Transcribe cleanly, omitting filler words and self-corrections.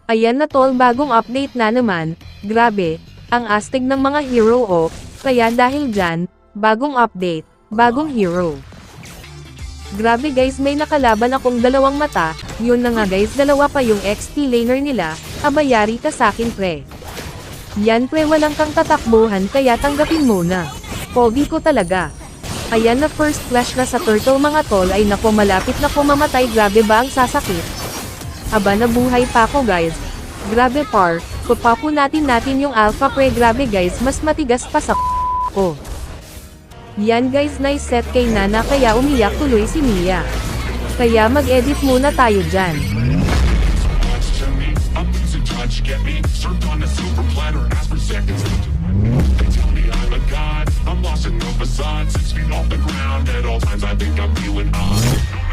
Ayan na tol, bagong update na naman. Grabe, ang astig ng mga hero oh. Kaya dahil dyan, bagong update, bagong hero. Grabe guys, may nakalaban akong dalawang mata. Yun na nga guys, dalawa pa yung XP laner nila. Abayari ka sakin pre. Yan pre, walang kang tatakbuhan kaya tanggapin mo na. Pogi ko talaga. Ayan na, first flash na sa turtle mga tol. Ay nako, malapit na ko mamatay. Grabe ba ang sasakit? Aba, nabuhay pa ako guys. Grabe par, pupapo natin yung alpha pre. Grabe guys, mas matigas pa sa ko. Yan guys, nice set kay Nana kaya umiyak tuloy si Mia. Kaya mag-edit muna tayo dyan. I'm lost in the facade, 6 feet off the ground. At all times I think I'm feeling odd.